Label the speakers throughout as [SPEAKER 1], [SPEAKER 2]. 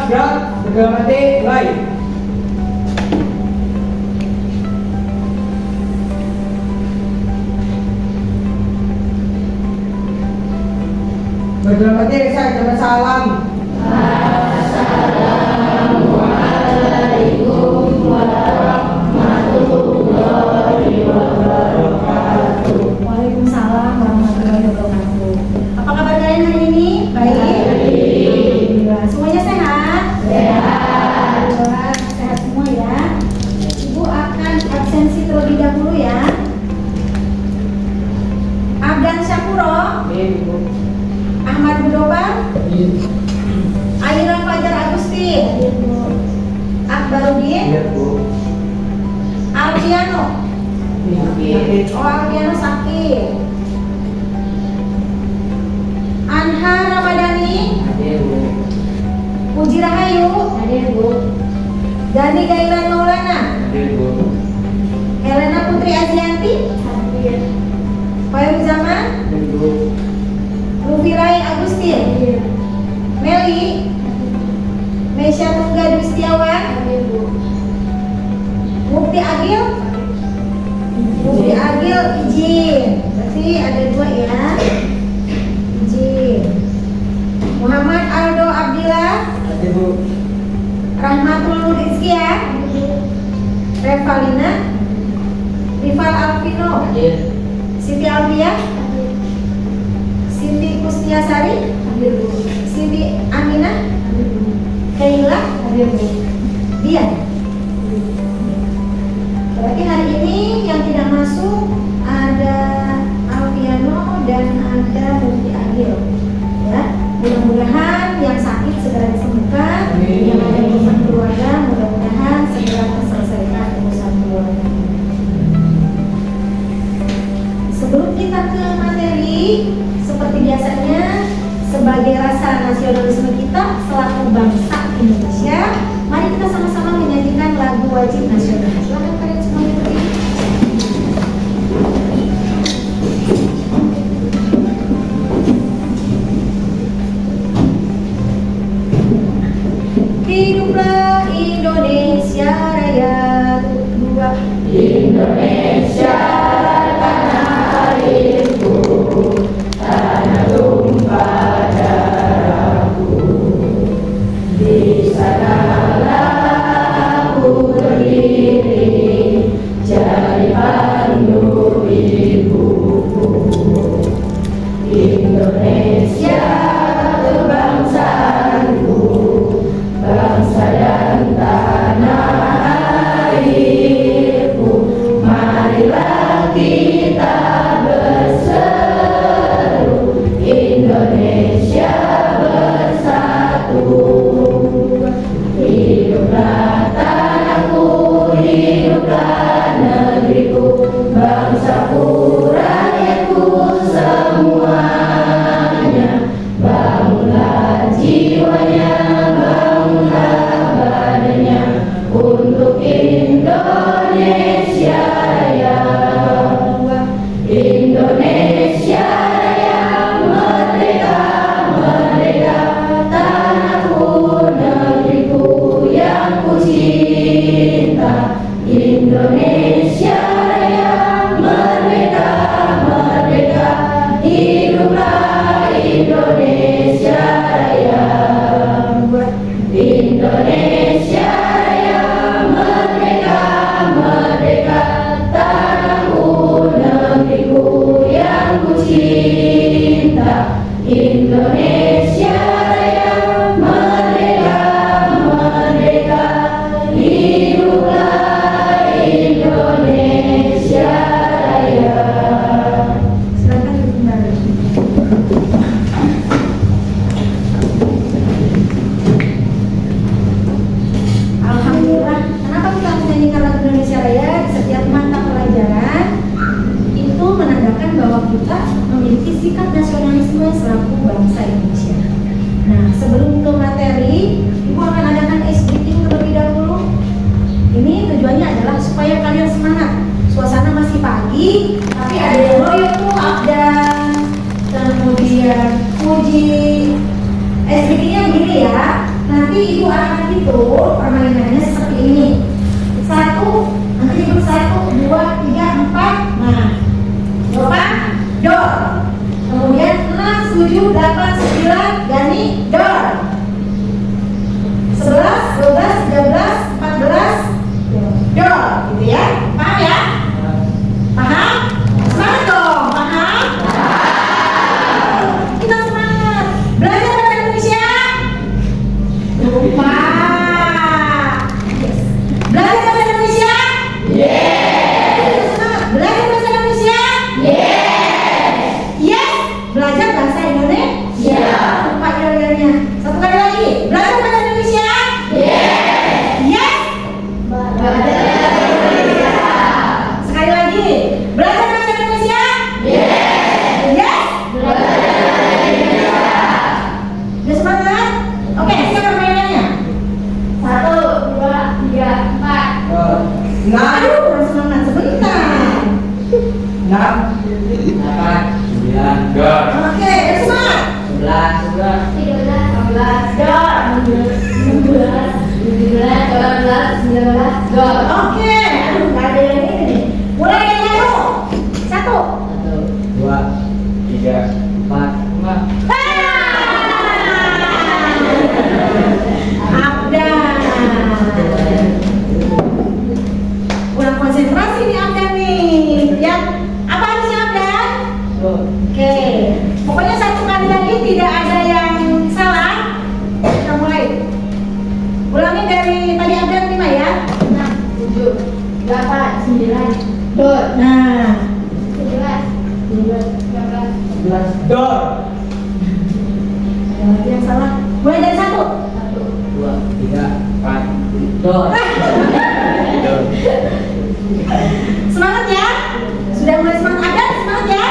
[SPEAKER 1] gerak, segala mati, mulai. Segala mati, Risa, jangan salam.
[SPEAKER 2] Assalamualaikum warahmatullahi wabarakatuh.
[SPEAKER 3] Waalaikumsalam warahmatullahi wabarakatuh. Apa kabar kalian hari ini? Baik. Alhamdulillah. Semuanya sehat?
[SPEAKER 2] Sehat.
[SPEAKER 3] Alhamdulillah, sehat semua ya. Ibu akan absensi terlebih dahulu ya. Abdan Syakuro, Ahmad Budobar, Airan Fajar Agustin, Akbarudin, Alfiano. Oh, Alfiano sakit. Anha Ramadhani, Puji Rahayu, Dani Gailan Maulana, Helena Putri Azianti, Hoyrul Zaman, Rufirai Agustin, Meli, Mesya Tungga Dwi Setiawan, Mukti Agil, izin. Berarti ada 2 ya. Izin. Muhammad Aldo Abdillah, Rahmatul Nur Rizkia, Revalina, Rival Alvino, Siti Albia, Siti Kusniasari, Siti Aminah, Kaila, Dian. Berarti hari ini yang tidak masuk ada Alfiano dan ada Mukti Agil. Ya, mudah-mudahan yang sakit segera disembuhkan, yang ada urusan keluarga mudah-mudahan segera terselesaikan urusan keluarga. Sebelum kita ke materi, seperti biasanya sebagai rasa nasionalisme kita selaku bangsa Indonesia, mari kita sama-sama menyanyikan lagu wajib nasional. Silakan kalian semua mengikuti. Hiduplah Indonesia Raya. 2.
[SPEAKER 2] Indonesia tanah airku, tanah tumpah darahku. Di sanalah aku berdiri, jadi pandu ibuku. Indonesia kebangsaanku, bangsa dan tanah airku. Marilah kita berseru, Indonesia bersatu. Hiduplah tanahku, hiduplah negeriku, bangsaku, rakyatku semuanya. Bangunlah jiwanya, bangunlah badannya, untuk Indonesia Raya. Indonesia Raya, merdeka, merdeka, tanahku, negeriku yang ku cinta. Indonesia Raya, merdeka, merdeka, hiduplah Indonesia Raya. Indonesia Raya, merdeka, merdeka, tanahku, negeriku yang ku cinta. Indonesia Raya, merdeka, merdeka, hiduplah Indonesia Raya.
[SPEAKER 3] Silakan duduk kembali. Alhamdulillah. Kenapa kita menyanyikan lagu Indonesia Raya di setiap mata pelajaran? Itu menandakan bahwa kita memiliki sikap nasionalisme selaku bangsa Indonesia. Nah, sebelum ke materi, Ibu akan adakan ice breaking terlebih dahulu. Ini tujuannya adalah supaya kalian semangat. Suasana masih pagi, tapi ada yang loyo tuh Abdan, kemudian Puji. Ice breakingnya begini ya. Nanti Ibu anak-anak itu permainannya seperti ini. 1, nanti ibu 1, 2, 3, 4. Nah, berapa? Door. Kemudian 6, 7, 8, 9, Gani, door. 11, 12, 13, 14, door. Gitu ya. Paham ya? Paham? Semangat dong, paham? Kita semangat. Belajar bahasa Indonesia. Lupa. Yes. Belajar bahasa Indonesia. Yes. Semangat. Belajar bahasa Indonesia. Yes. Yes. Belajar bahasa Indonesia. Lupa kira-kiranya. Satu kali lagi. Belajar bahasa Indonesia. Yes. Yes. Sekali lagi. Belajar bahasa Indonesia. Yes. Yes. Udah semangat? Oke, siapa permainannya?
[SPEAKER 2] 1, 2, 3, 4.
[SPEAKER 1] Enam,
[SPEAKER 3] Aduh, kurang semangat sebentar.
[SPEAKER 1] 6, 8, 9, door.
[SPEAKER 3] Oke, udah semangat.
[SPEAKER 1] 11,
[SPEAKER 2] 13, 14, 16, 17, 18, 19, go.
[SPEAKER 3] Oke, aduh, nggak ada yang ini nih. Mulai dari baru. 1.
[SPEAKER 1] 1, 2, 3, 4, 5.
[SPEAKER 3] Abdan. Kurang konsentrasi nih Abdan nih. Ya, apa harusnya Abdan? Oke, pokoknya satu kali lagi tidak ada yang salah. Kita mulai. Ulangi dari tadi Abdan 5 ya.
[SPEAKER 2] 6, 7, 8, 9, door.
[SPEAKER 3] Nah,
[SPEAKER 2] 17, 18,
[SPEAKER 1] 11, door.
[SPEAKER 3] ada lagi yang salah. Mulai dari 1.
[SPEAKER 2] 1.
[SPEAKER 1] 2, 3, 4, door. Door.
[SPEAKER 3] Semangat ya. Sudah mulai semangat Abdan, semangat ya.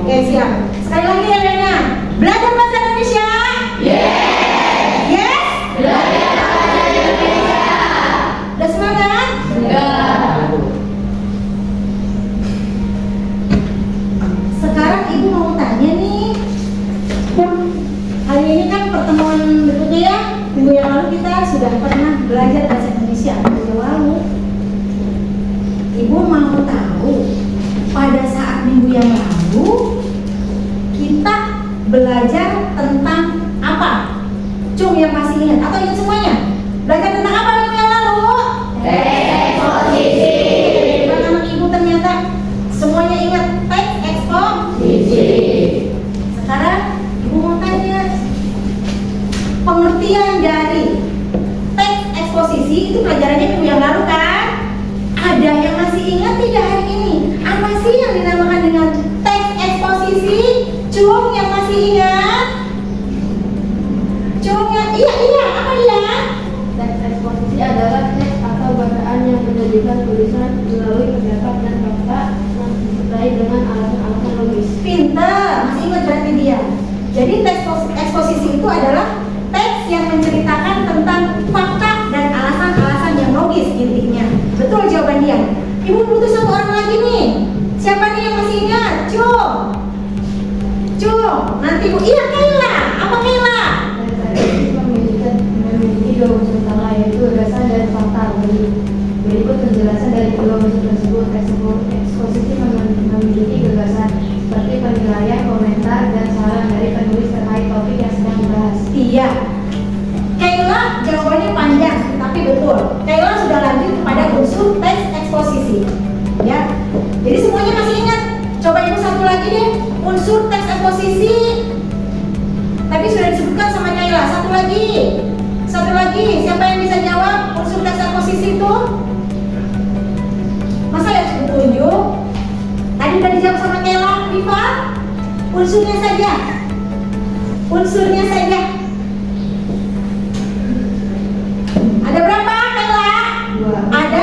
[SPEAKER 3] Oke, siap. Sekali lagi ya Rena. Belajar bahasa Indonesia. Yes. Udah semangat? Sekarang ibu mau tanya nih. Hari ini kan pertemuan berikutnya ya. Minggu yang lalu kita sudah pernah belajar bahasa Indonesia. Minggu yang lalu. Ibu mau tahu pada saat minggu yang lalu kita belajar tentang apa? Cung yang masih ingat atau ingat semuanya? Belajar tentang apa minggu yang lalu?
[SPEAKER 2] Eksposisi.
[SPEAKER 3] Anak-anak ibu ternyata semuanya ingat teks eksposisi. Sekarang ibu mau tanya, pengertian dari teks eksposisi itu pelajarannya minggu yang lalu kan? Ada yang masih ingat tidak hari ini? Apa sih yang dinamakan dengan teks eksposisi? Cung yang masih ingat? Cung yang iya apa dia?
[SPEAKER 2] Teks eksposisi adalah teks atau bacaan yang menjadikan tulisan melalui pendapat dan fakta yang disertai dengan alasan-alasan logis.
[SPEAKER 3] Pinter, masih ingat berarti dia. Jadi teks eksposisi itu adalah teks yang menceritakan tentang fakta dan alasan-alasan yang logis intinya. Betul jawaban dia. Ibu butuh satu orang lagi nih. Siapa nih yang masih ingat? Cung. Nanti ibu. Iya Kayla. Apa Kayla?
[SPEAKER 2] Memiliki dua unsur utama yaitu gagasan dan fakta. Berikut penjelasan dari kedua unsur tersebut. Eksposisi memiliki gagasan seperti penilaian, komentar, dan saran dari penulis terkait topik yang sedang dibahas.
[SPEAKER 3] Iya. Kayla jawabannya panjang, tapi betul. Kayla sudah lanjut kepada unsur teks eksposisi. Ya. Jadi semuanya masih ingat. Coba ibu satu lagi deh, unsur teks eksposisi. Tadi sudah disebutkan sama Kayla. Satu lagi. Siapa yang bisa jawab unsur teks eksposisi itu? Masa ya tunjuk? Tadi udah dijawab sama Kayla, Viva. Unsurnya saja. Ada berapa Kayla?
[SPEAKER 2] 2.
[SPEAKER 3] Ada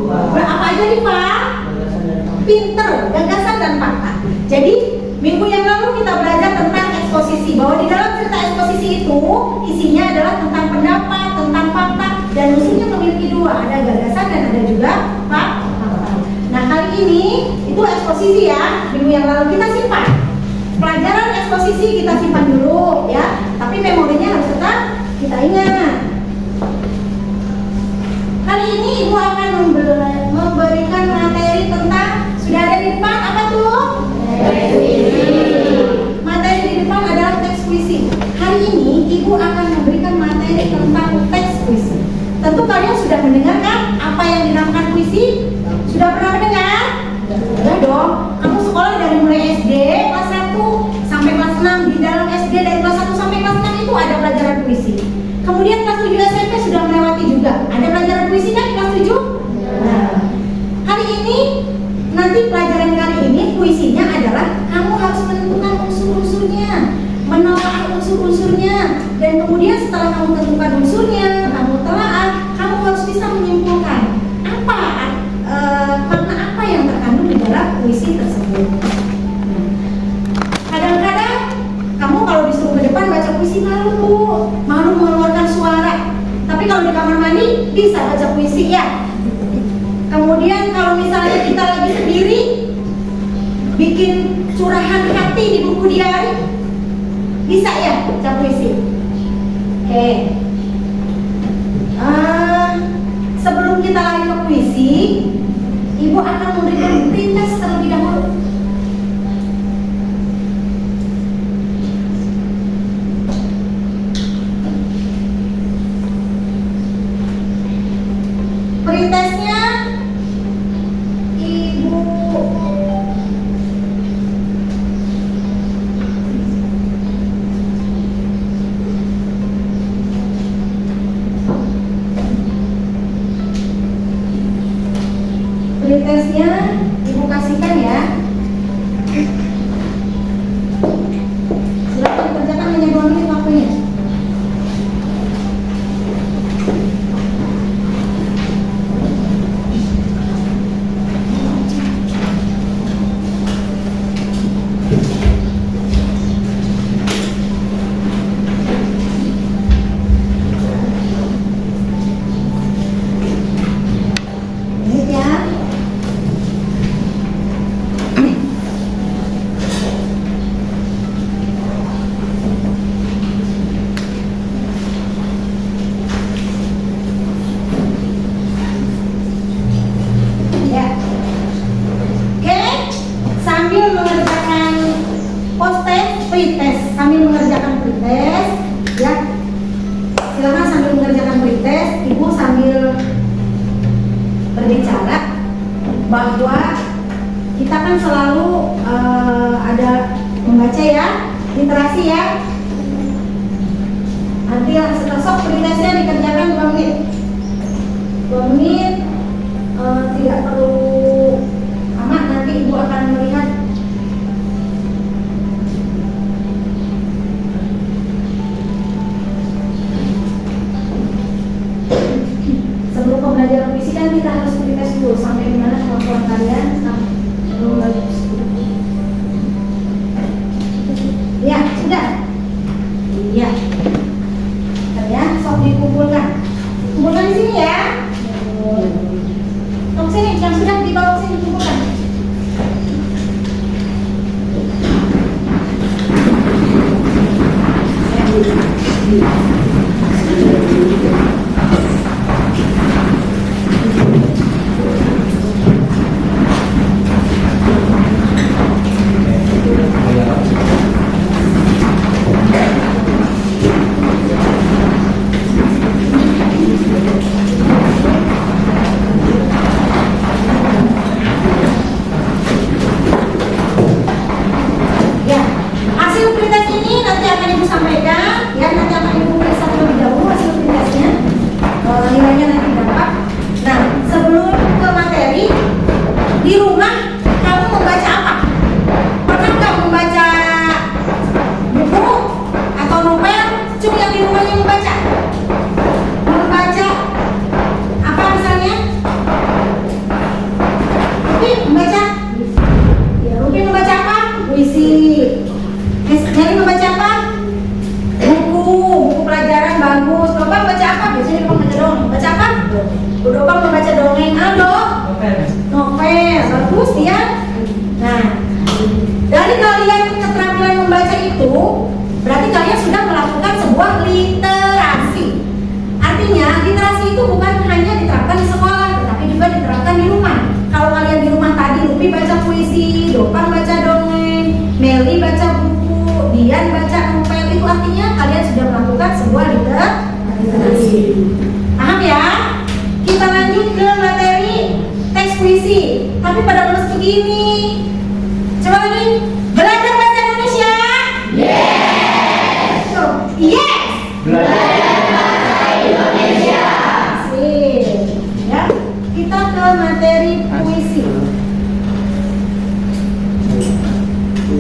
[SPEAKER 3] berapa aja nih Pak? Pinter, gagasan dan fakta. Jadi minggu yang lalu kita belajar tentang eksposisi, bahwa di dalam cerita eksposisi itu isinya adalah tentang pendapat, tentang fakta, dan unsurnya memiliki dua, ada gagasan dan ada juga fakta. Nah kali ini itu eksposisi ya, minggu yang lalu kita simpan. Pelajaran eksposisi kita simpan dulu ya, tapi memorinya harus tetap kita ingat. ini Ibu akan memberikan materi tentang, sudah ada di depan apa tuh? Materi di depan adalah teks puisi. Hari ini Ibu akan memberikan materi tentang teks puisi. Tentu kalian sudah mendengar kan apa yang dinamakan puisi? Sudah pernah mendengar? Sudah dong. Kamu sekolah dari mulai SD kelas 1 sampai kelas 6. Di dalam SD dari kelas 1 sampai kelas 6 itu ada pelajaran puisi. Kemudian kelas 7 SMP sudah melewati juga. Ada pelajaran puisi kan di kelas 7? Nah, hari ini nanti pelajaran kali ini puisinya adalah kamu harus menentukan unsur-unsurnya, menelaah unsur-unsurnya, dan kemudian setelah kamu tentukan unsurnya, kamu telaah, kamu harus bisa menyimpulkan apa makna apa yang terkandung di dalam puisi tersebut. Kadang-kadang kamu kalau disuruh ke depan baca puisi malu mengeluarkan suara. Tapi kalau di kamar mandi bisa baca puisi ya. Kemudian kalau misalnya kita lagi sendiri bikin curahan hati di buku diary, bisa ya baca puisi. Oke. Sebelum kita lari ke puisi, Ibu akan memberikan pintas terlebih dahulu. Pretestnya Ibu pretestnya Ibu kasihkan ya. Silakan dikerjakan, hanya 2 menit waktunya. Menit ya. Ya. Oke, sambil mengerjakan post-test, pretest, sambil mengerjakan pretest, ya. Silakan sambil mengerjakan pretest, Ibu sambil berbicara bahwa kita kan selalu ada membaca ya, literasi ya. Nanti stop pretestnya dikerjakan 2 menit. 2 menit. Tidak perlu amat, nanti Ibu akan melihat. Sebelum pembelajaran puisi kan kita harus pretest dulu sampai di mana kemampuan kalian sebelum belajar. Ya, sudah. Iya. Ya, sok dikumpulkan. Kumpulkan di sini ya. Tunggu sini, yang sudah dibawa sini kumpulkan. Ya, hasil pretest ini nanti akan Ibu sampaikan, ya, nanti akan Ibu periksa terlebih dahulu hasil pretestnya, nilainya nanti berapa. Nah, sebelum ke materi, di rumah kamu membaca apa? Pernah nggak membaca buku atau novel? Cuma yang di rumahnya membaca. Membaca apa misalnya? Rupi membaca? Ya, Rupi membaca apa? Puisi. Nyari membaca apa? Buku pelajaran bagus. Bapak membaca apa? Biasanya Bapak membaca dongeng. Baca apa? Bapak membaca dongeng. Aldo? Novel. Bagus dia. Nah, dari kalian keterampilan membaca itu, berarti kalian sudah melakukan sebuah literasi. Artinya, literasi itu bukan hanya diterapkan di sekolah, kegiatan di rumah. Kalau kalian di rumah tadi Lupi baca puisi, Dopan baca dongeng, Meli baca buku, Dian baca novel, itu artinya kalian sudah melakukan sebuah literasi. Paham ya? Kita lanjut ke materi teks puisi. Tapi pada males begini. Coba lagi, belajar bahasa Indonesia. Yes. So, yes.
[SPEAKER 1] Belajar
[SPEAKER 3] bahasa Indonesia. Sip. Ya, kita ke materi puisi.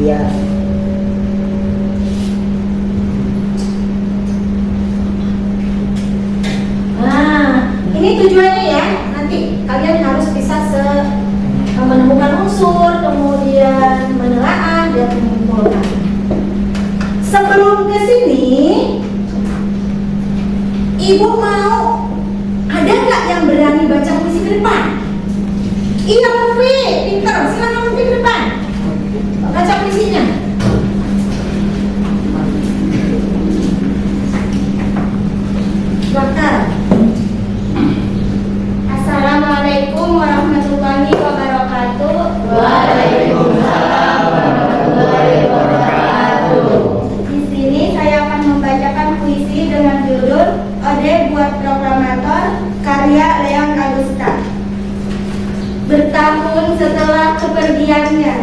[SPEAKER 1] Iya.
[SPEAKER 3] Nah, ini tujuannya ya. Nanti kalian harus bisa menemukan unsur, kemudian menelaah dan mengumpulkan. Sebelum ke sini, Ibu mau ada nggak yang berani baca puisi ke depan? Iya, Lupi, pintar. Silakan Lupi ke depan. Baca puisinya. Silakan.
[SPEAKER 2] Assalamualaikum warahmatullahi wabarakatuh.
[SPEAKER 1] Waalaikumsalam warahmatullahi wabarakatuh.
[SPEAKER 2] Di sini saya akan membacakan puisi dengan judul Ode Buat Proklamator karya Leon Agusta. Bertahun setelah kepergiannya,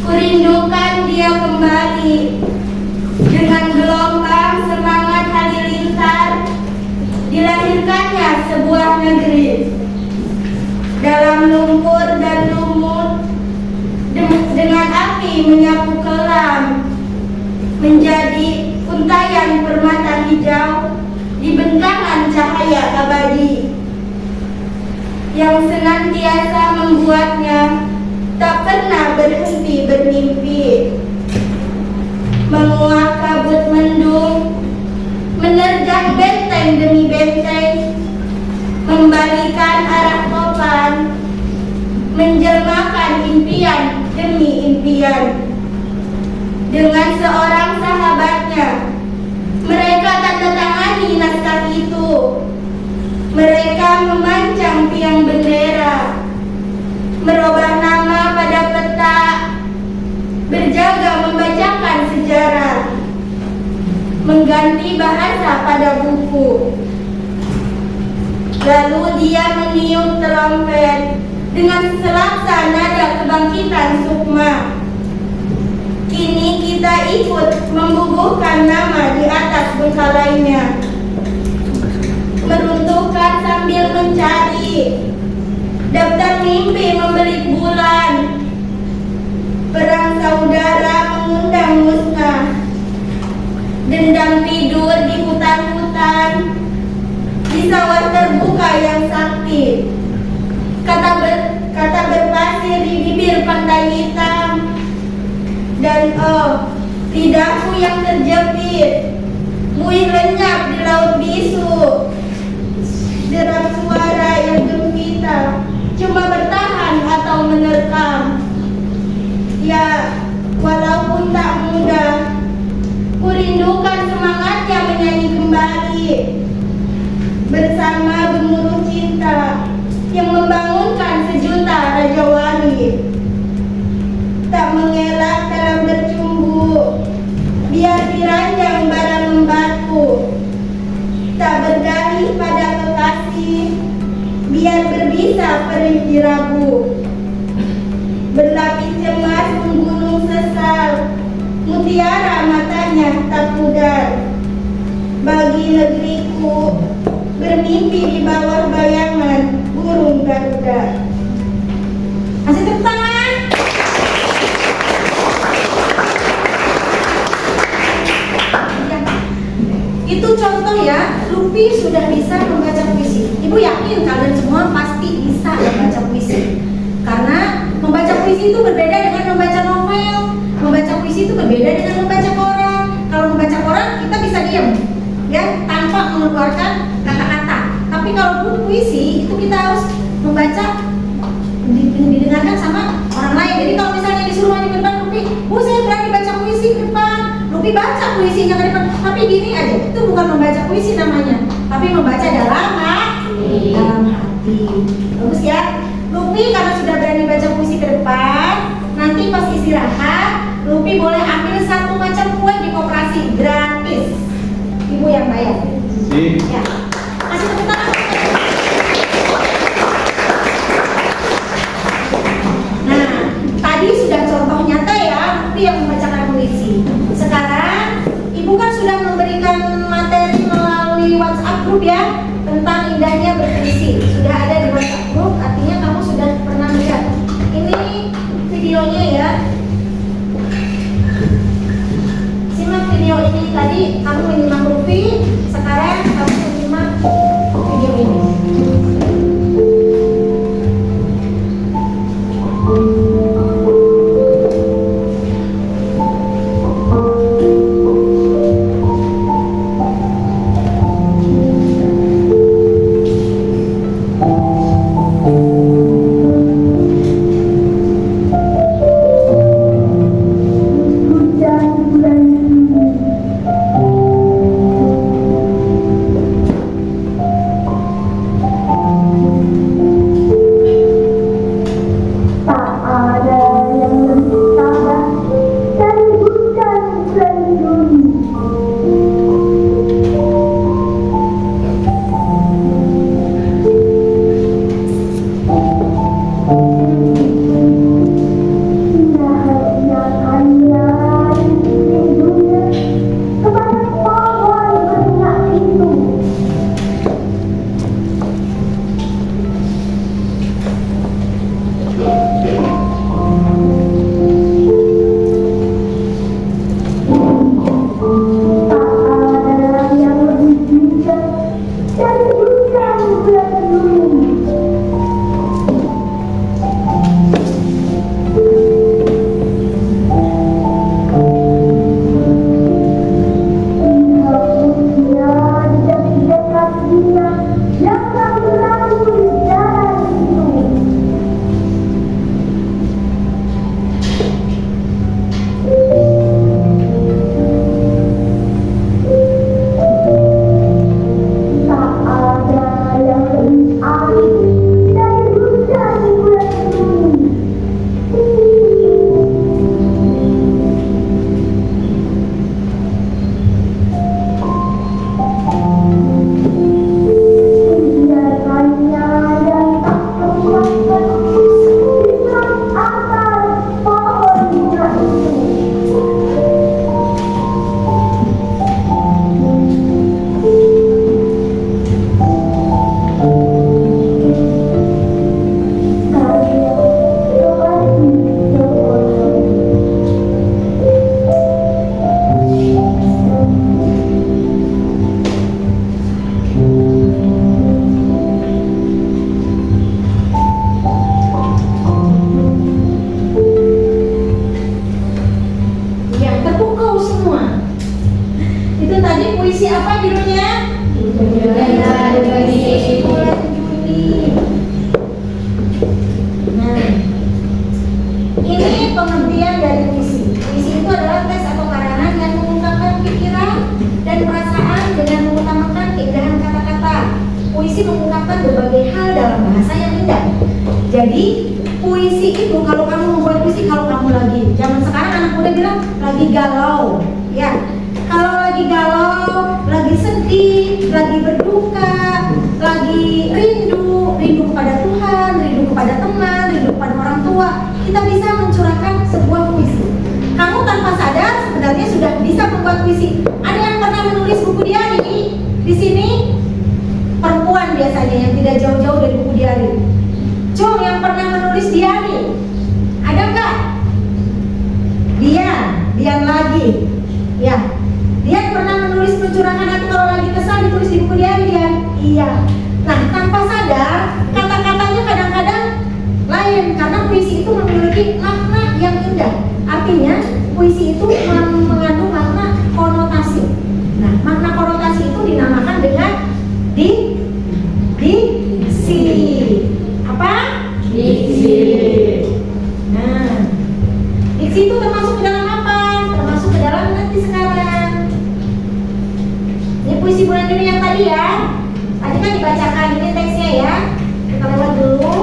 [SPEAKER 2] kurindukan dia kembali. Dengan gelombang semangat halilintar, dilahirkannya sebuah negeri. Dalam lumpur dan lumut, dengan api menyapu kelam, menjadi untayan permata hijau di bentangan cahaya abadi yang senantiasa membuatnya tak pernah berhenti bermimpi. Menguak kabut mendung, menerjang benteng demi benteng, membalikan arah topan, menjelmakan impian demi impian. Dengan seorang sahabatnya, mereka tanda tangani naskah itu. Mereka memancang tiang bendera, merubah nama pada peta, berjaga membacakan sejarah, mengganti bahasa pada buku. Lalu dia meniup trompet dengan selaksa nada kebangkitan sukma. Kini kita ikut membubuhkan nama di atas bengkalainya, meruntuhkan sambil mencari, daftar mimpi membelit bulan. Perang saudara mengundang musnah, dendam tidur di hutan-hutan, di sawah terbuka yang sakti. Kata berpasir di bibir pantai hitam, dan oh, lidahku yang terjepit, buih lenyap di laut bisu. Derak suara yang gempita, cuma bertahan atau menerkam. Ya, walaupun tak mudah, kurindukan semangatnya menyanyi kembali bersama gemuruh cinta yang membangunkan sejuta raja wali. Tak mengelak dalam bercumbu, biar diranjang bara membatu. Tak berdalih pada kekasih, biar berbisa perih di rabu. Berlapis cemas menggunung sesal, mutiara matanya tak pudar. Bagi negeriku, bermimpi di bawah bayangan burung Garuda. Kasih tepuk tangan.
[SPEAKER 3] Itu contoh ya, Lupi sudah bisa membaca puisi. Ibu yakin kalian semua pasti bisa membaca puisi. Karena membaca puisi itu berbeda dengan membaca novel. Membaca puisi itu berbeda dengan membaca koran. Kalau membaca koran kita bisa diam, ya, tanpa mengeluarkan kata-kata. Tapi kalau buku puisi itu kita harus membaca, didengarkan sama orang lain. Jadi kalau misalnya disuruh maju ke depan, Lupi, Bu saya berani baca puisi ke depan. Lupi baca puisinya ke depan. Tapi gini aja, itu bukan membaca puisi namanya, tapi membaca dalam hati. Bagus ya. Lupi karena sudah berani baca puisi ke depan, nanti pas istirahat, Lupi boleh ambil satu macam kue di koperasi gratis. Ibu yang bayar. Ya. Kasih tepuk tangan. Nah, tadi sudah contoh nyata ya, Lupi yang membacakan puisi. Sekarang, Ibu kan sudah memberikan materi melalui WhatsApp group ya, tentang indahnya berpuisi. Sudah ada di WhatsApp group, artinya kamu sudah pernah lihat. Ini videonya ya. Simak video ini. Tadi kamu menyimak Lupi, sekarang kamu menyimak video ini. Jadi puisi itu kalau kamu membuat puisi, kalau kamu lagi zaman sekarang anak muda bilang lagi galau, ya. Kalau lagi galau, lagi sedih, lagi berduka, lagi rindu kepada Tuhan, rindu kepada teman, rindu kepada orang tua, kita bisa mencurahkan sebuah puisi. Kamu tanpa sadar sebenarnya sudah bisa membuat puisi. Ada yang pernah menulis buku diari? Di sini perempuan biasanya yang tidak jauh-jauh dari buku diari. Jom yang pernah menulis diari, ada nggak? Dian lagi, ya. Dian pernah menulis pencurahan hati kalau lagi kesal ditulis di buku diari, Dian? Iya. Nah, tanpa sadar kata-katanya kadang-kadang lain karena puisi itu memiliki makna yang indah. Artinya puisi itu mengandung makna konotasi. Nah, makna konotasi itu dinamakan dengan diksi. Apa? Diksi. Nah, diksi itu termasuk ke dalam apa? Termasuk ke dalam nanti sekarang. Ini puisi bulan Juni yang tadi ya. Tadi kan dibacakan, ini teksnya ya. Kita lewat dulu.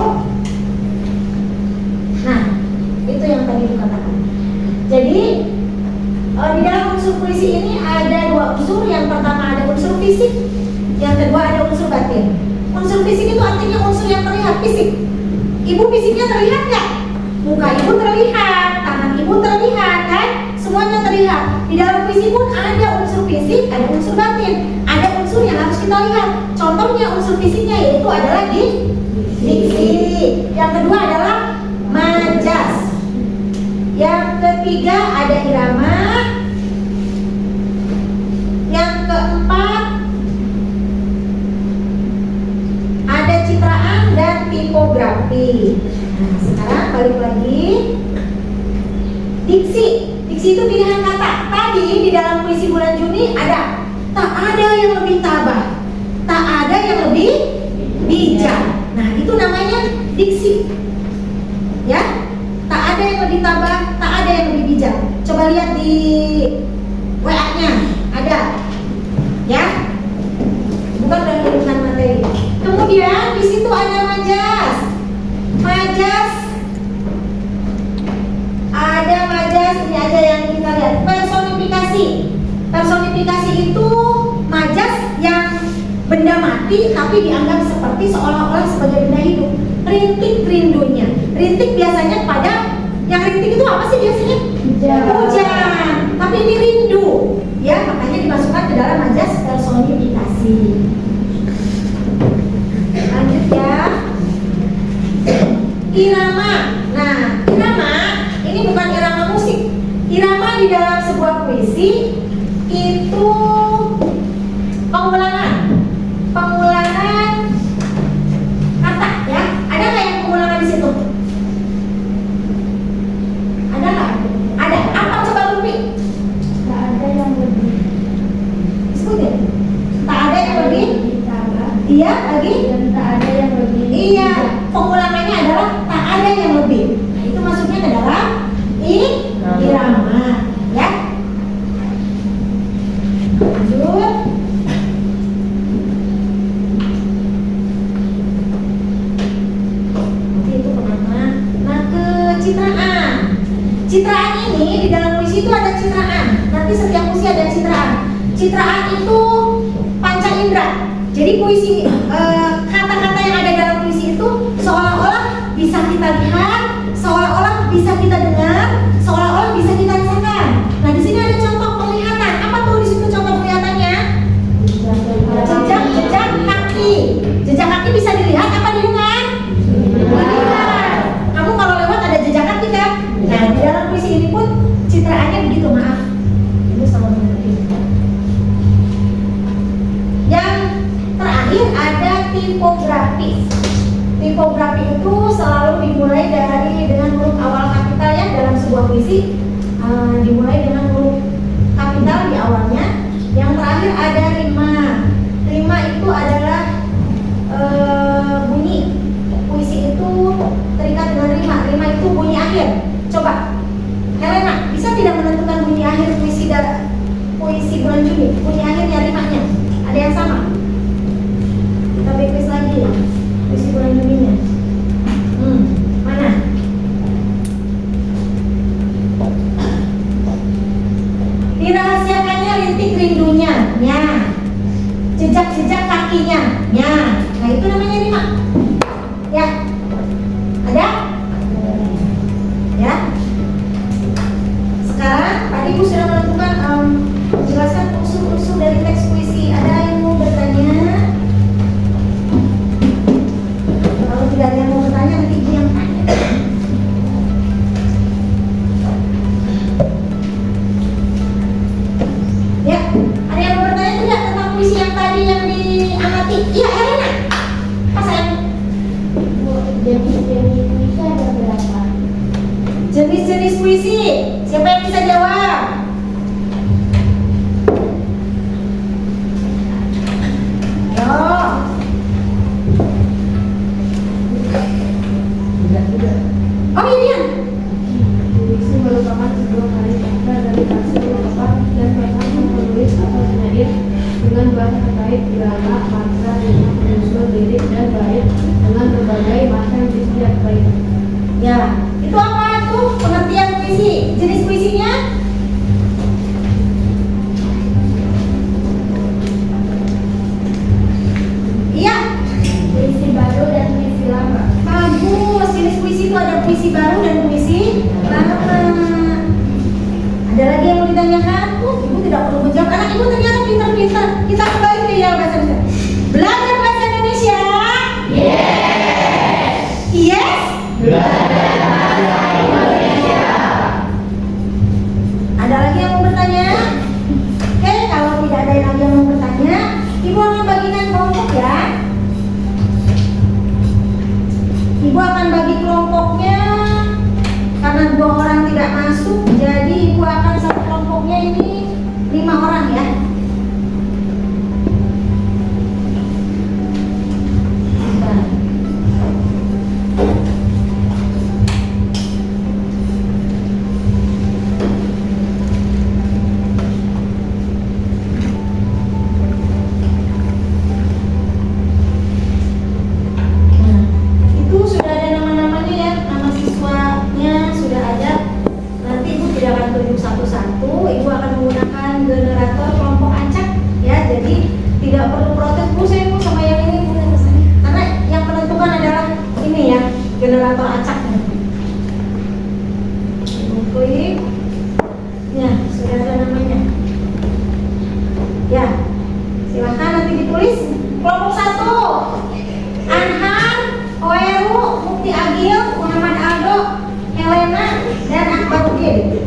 [SPEAKER 3] tadi dikatakan. Jadi di dalam unsur puisi ini ada dua unsur. Yang pertama ada unsur fisik, yang kedua ada unsur batin. Unsur fisik itu artinya unsur yang terlihat, fisik. Ibu fisiknya terlihat nggak? Muka ibu terlihat, tangan ibu terlihat, kan? Semuanya terlihat. Di dalam puisi pun ada unsur fisik, ada unsur batin, ada unsur yang harus kita lihat. Contohnya unsur fisiknya yaitu adalah diksi. Yang kedua adalah majas. Yang ketiga ada irama. Yang keempat ada citraan dan tipografi. Nah, sekarang balik lagi. Diksi. Diksi itu pilihan kata. Tadi di dalam puisi bulan Juni ada tak ada yang lebih tabah, tak ada yang lebih bijak. Nah, itu namanya diksi. Ya, tak ada yang lebih tabah, tak ada yang lebih bijak. Coba lihat di WA-nya, ada. Ya, bukan bukan materi. Kemudian di situ ada majas. Majas, ada majas. Ini aja yang kita lihat. Personifikasi. Personifikasi itu majas yang benda mati tapi dianggap seperti seolah-olah sebagai benda hidup. Rintik rindunya. Rintik biasanya pada yang rintik itu apa sih biasanya? Hujan. Tapi ini rindu. Ya, makanya dimasukkan ke dalam majas personifikasi. Lanjut ya. Irama. Nah, irama ini bukan irama musik. Irama di dalam sebuah puisi itu pengulangan kata, ya. Ada nggak yang pengulangan di situ? Ada nggak? Ada. Apa coba Lupi?
[SPEAKER 2] Tak ada yang lebih
[SPEAKER 3] Sebutin. Tak ada yang lebih.
[SPEAKER 2] tabah
[SPEAKER 3] Iya, lagi.
[SPEAKER 2] dan tak ada yang lebih
[SPEAKER 3] Iya, pengulangannya adalah tak ada yang lebih. Nah, itu masuknya ke dalam irama, ya. Lanjut. Nanti itu kemana? Nah, ke citraan. Citraan ini di dalam puisi itu ada citraan. Nanti setiap puisi ada citraan. Citraan itu panca indera. Jadi puisi kata-kata yang ada dalam puisi itu seolah-olah bisa kita lihat, seolah-olah bisa kita dengar, seolah-olah bisa kita rasakan. Nah, di sini ada contoh penglihatan. Apa tuh di situ contoh penglihatannya? Jejak kaki. Jejak kaki bisa dilihat apa didengar? Dilihat. Kamu kalau lewat ada jejak kaki kan? Nah, di dalam puisi ini pun citraannya begitu, maaf. Ibu sama mengerti. Yang terakhir ada tipografi. Tipografi itu selalu dimulai dengan huruf awal kapital, ya. Dalam sebuah puisi dimulai dengan huruf kapital di awalnya. Yang terakhir ada rima. Rima itu adalah bunyi. Puisi itu terikat dengan rima. Rima itu bunyi akhir. Coba Helena, bisa tidak menentukan bunyi akhir puisi bulan Juni? Bunyi akhirnya rimanya ada yang sama? Kita backlist lagi ya, puisi bulan Juni-nya. Mana? Dirahasiakannya rintik rindunya, ya. Jejak-jejak kakinya, ya. Nah, itu namanya rima. Ya. Ada? Ya. Sekarang tadi Ibu sudah menentukan menjelaskan unsur-unsur dari teks puisi. Ada yang mau bertanya? Kalau tidak ada yang mau bertanya, nanti Ibu yang tanya. Ya, ada yang mau bertanya tidak tentang puisi yang tadi yang diamati? Iya, Elena. Apa sayang?
[SPEAKER 2] jenis-jenis puisi ada berapa?
[SPEAKER 3] Jenis-jenis puisi. Siapa yang bisa jawab? Oh ini ya.
[SPEAKER 2] Puisi merupakan sebuah karya sastra dari hasil ungkapan dan perasaan penulis atau penyair dengan bahasa terkait irama, mantra, rima, penyusul, lirik, dan bait dengan berbagai macam setiap bait.
[SPEAKER 3] Ya, itu apa tuh pengertian ibu ternyata pintar-pintar. Kita kembali ke yang bahasa Indonesia. Belajar bahasa Indonesia.
[SPEAKER 1] Yes.
[SPEAKER 3] Yes.
[SPEAKER 1] Belajar bahasa Indonesia.
[SPEAKER 3] Ada lagi yang mau bertanya? Oke, kalau tidak ada lagi yang mau bertanya, ibu akan bagikan kelompok ya. Ibu akan bagi kelompoknya. Karena 2 orang tidak masuk, jadi ibu akan satu kelompoknya ini 5 orang ya. Itu sudah ada nama-namanya ya, nama siswanya sudah ada. Nanti ibu tidak akan tunjuk satu-satu, ibu akan menggunakan generator kelompok acak ya. Jadi tidak perlu protes, bu saya mau sama yang ini, bu yang kesana. Karena yang menentukan adalah ini ya, generator acaknya. Ibu klik, ya sudah ada namanya. Ya, silahkan nanti ditulis. Kelompok 1, Anhar, Hoeru, Mukti Agil, Muhammad Aldo, Helena, dan Akbarudin.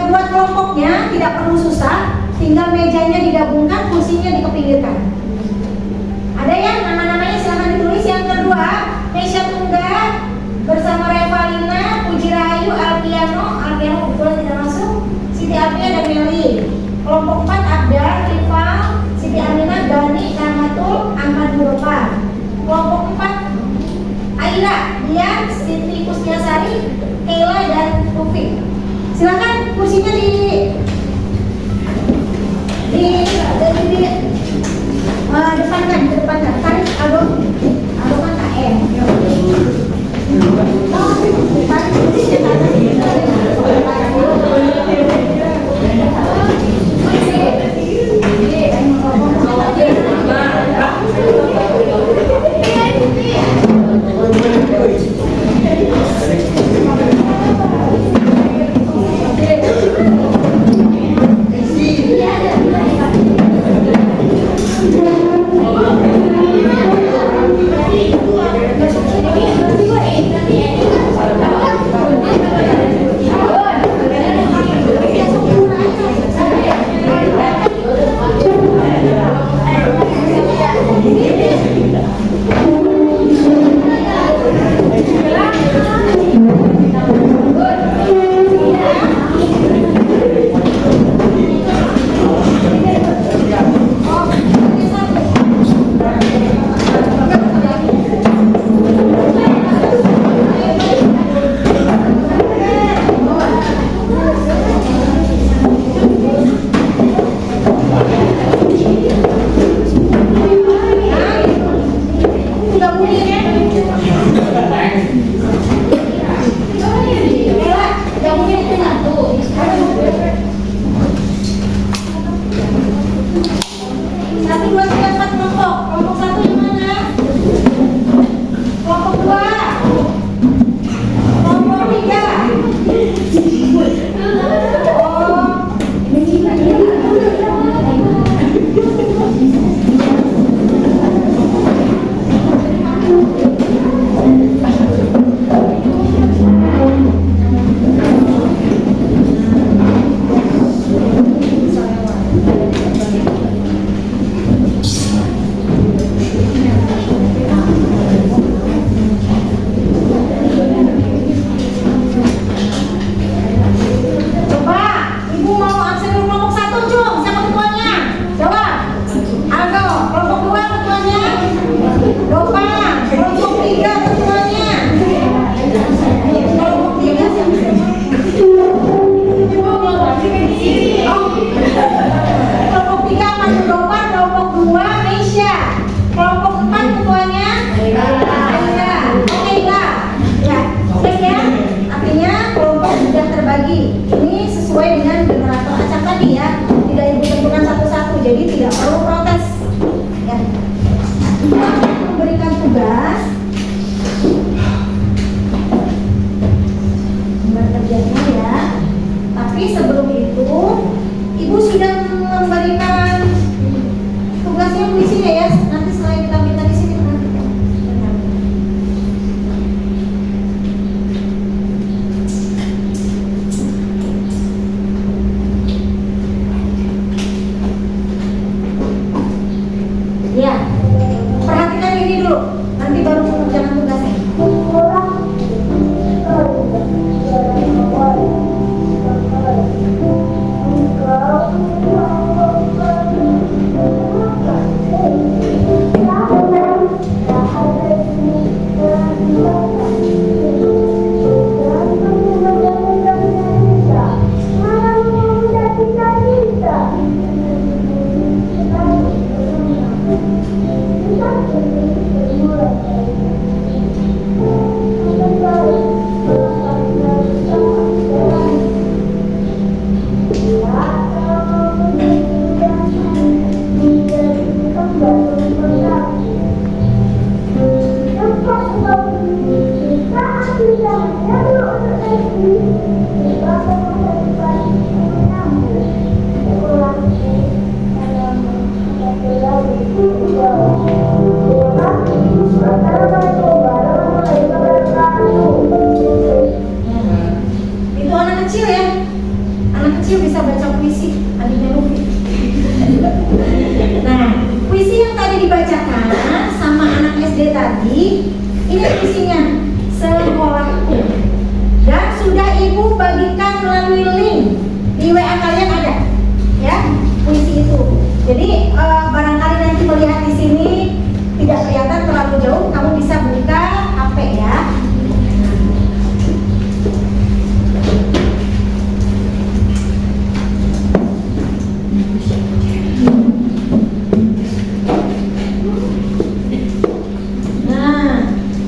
[SPEAKER 3] Buat kelompoknya tidak perlu susah, tinggal mejanya digabungkan, kursinya dikepinggirkan. Ada yang nama-namanya silahkan ditulis. Yang kedua, Mesya Tunggal bersama Revalina, Puji Rahayu, Alpiano kebetulan tidak masuk, Siti Alpia dan Meli. Kelompok 4, Abdal, Rival, Siti Aminah, Dani, Rahmatul, Ahmad Muropa. Kelompok 4, Aira, Dian, Siti Kusniasari, Kayla, dan Rufik. Silakan kursinya depankan, ke depankan. Tarik Aldo kan KM. Tarik kursinya ke memberikan tugasnya puisinya ya. Nanti setelah ditampilkan di sini perhatikan. Ya, perhatikan ini dulu. Nanti baru mengerjakan tugasnya. Itu anak kecil ya. Anak kecil bisa baca puisi, adiknya Luffy. Nah, puisi yang tadi dibacakan sama anak SD tadi, ini puisinya Sekolahku. Dan sudah ibu bagikan melalui link di WA kalian ada, ya puisi itu. Jadi barangkali nanti melihat di sini tidak kelihatan terlalu jauh, kamu bisa buka HP ya.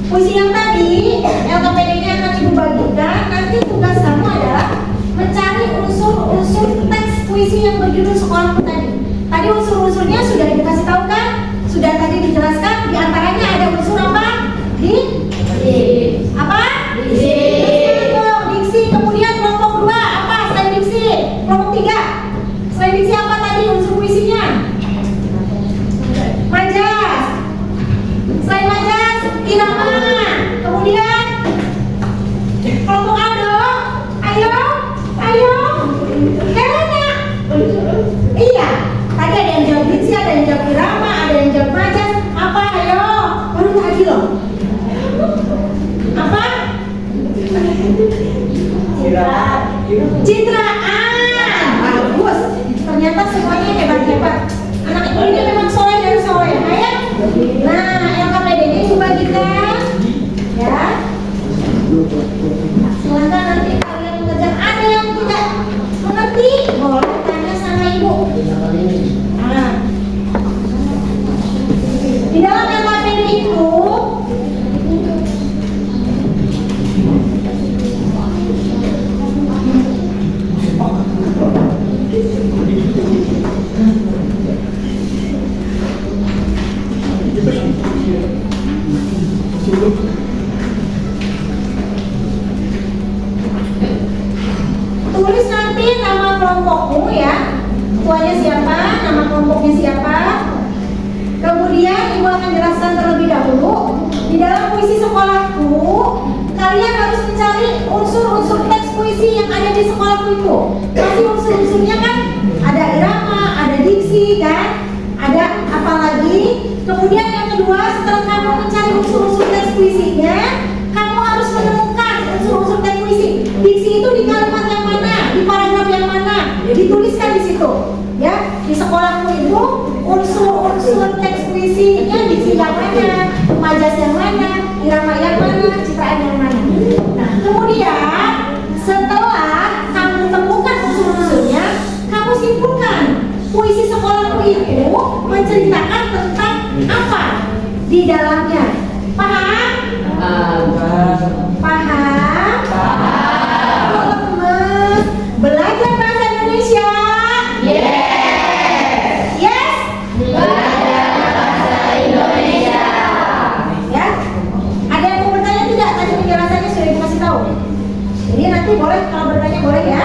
[SPEAKER 3] Puisi yang tadi LKPD-nya akan ibu bagikan. Nanti tugas kamu adalah mencari unsur-unsur teks puisi yang berjudul Sekolahku tadi. Tadi unsur-unsurnya sudah dikasih tahu kan? Sudah tadi dijelaskan. Di antaranya ada unsur apa? Apa? Diksi. Kemudian kelompok 2 apa? Selain diksi. Kelompok 3. Selain diksi apa tadi unsur puisinya? Majas. Selain majas, irama. Kemudian kelompok ado, ayo, Helena. Iya, tadi ada yang jawab diksi, ada yang jawab irama, ada yang jawab majas. Apa? Ayo, baru tadi loh. Apa? Citraan. Bagus. Ternyata semuanya hebat-hebat. Anak ibu ini memang soleh dari soleh, ya. Nah, LKPD-nya ibu bagikan, ya. Silakan nanti kalian mengerjakan. Ada yang tidak mengerti, boleh tanya sama ibu. Nah, di dalam LKPD itu tulis nanti nama kelompokmu ya, ketuanya siapa, nama kelompoknya siapa. Kemudian ibu akan jelaskan terlebih dahulu di dalam puisi Sekolahku, kalian harus mencari unsur-unsur teks puisi yang ada di sekolahku itu. Pasti unsur-unsurnya kan ada irama, ada diksi kan, ada apa lagi. Kemudian yang kedua, setelah kamu mencari unsur-unsur teks puisinya, kamu harus menemukan unsur-unsur teks puisi. Diksi itu di kalimat yang mana, di paragraf yang mana, dituliskan di situ. Ya, di Sekolahku itu unsur-unsur teks puisinya diksi yang mana, majas yang mana, irama yang mana, citraan yang mana. Nah, kemudian setelah kamu temukan unsur-unsurnya, kamu simpulkan puisi Sekolahku itu menceritakan tentang apa di dalamnya. Paham? Paham? Lemes. Belajar bahasa Indonesia? Yes?
[SPEAKER 1] Belajar bahasa Indonesia.
[SPEAKER 3] Ya? Ada yang mau bertanya tidak? Tadi penjelasannya sudah dikasih tahu. Jadi nanti boleh, kalau bertanya boleh ya.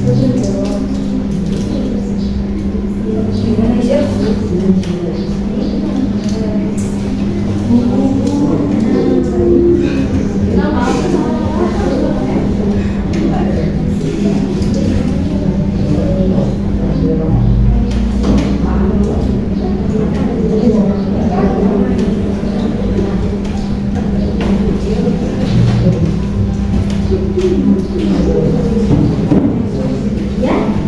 [SPEAKER 3] Indonesia. Ya.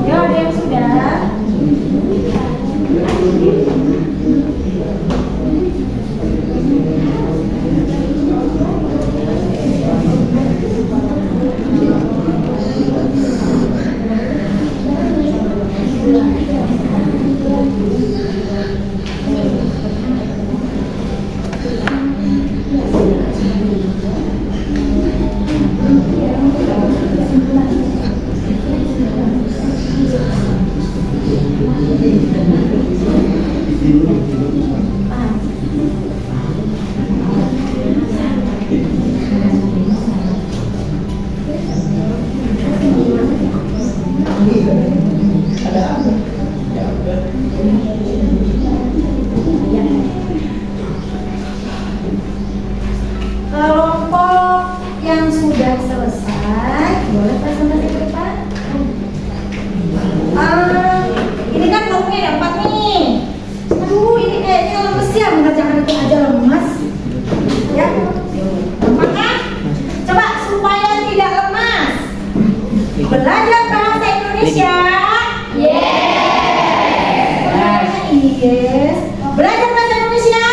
[SPEAKER 3] Ya, ada yang sudah. Kelompok yang sudah selesai, boleh presentasi ke depan? Ini kan kelompoknya ada 4 nih. Aduh, ini kayaknya lemes ya mengerjakan itu aja lemas. Ya, maka coba supaya tidak lemas, belajar bahasa Indonesia. Yes. Belajar bahasa Indonesia.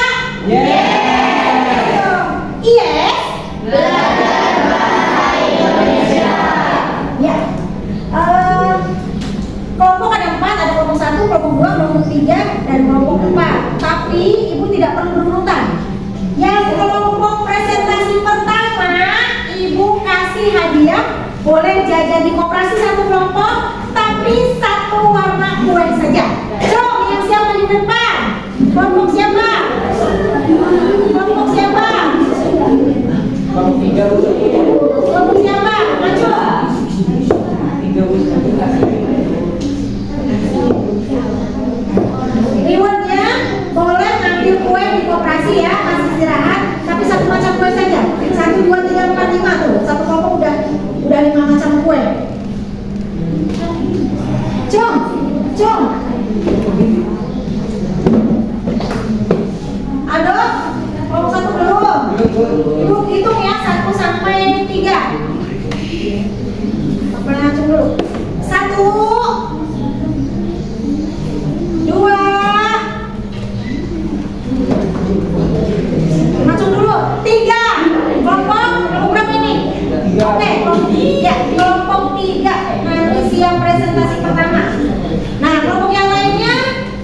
[SPEAKER 3] Yes.
[SPEAKER 1] Belajar bahasa Indonesia.
[SPEAKER 3] Ya. Kelompok ada 4, ada kelompok 1, kelompok 2, kelompok 3, dan kelompok 4. Tapi ibu tidak perlu berurutan. Yang kelompok presentasi pertama, ibu kasih hadiah, boleh jajan di koperasi 1 kelompok, tapi 1 warna kue saja. Coba yang siapa di depan? Kelompok siapa? Kelompok siapa? Kelompok siapa? Maju. Rewardnya boleh ambil kue di koperasi ya, masih istirahat, tapi 1 macam kue saja. 1, 2, 3, 4, 5 tuh, 1 kelompok udah 5 macam kue. Jom. Aduh, kelompok 1 belum. Ibu hitung ya 1 sampai 3. Sampai langsung dulu. 1, 2, langsung dulu. 3. Kelompok berapa ini? Oke, kelompok 3 nanti siap presentasi pertama. Nah, kelompok yang lainnya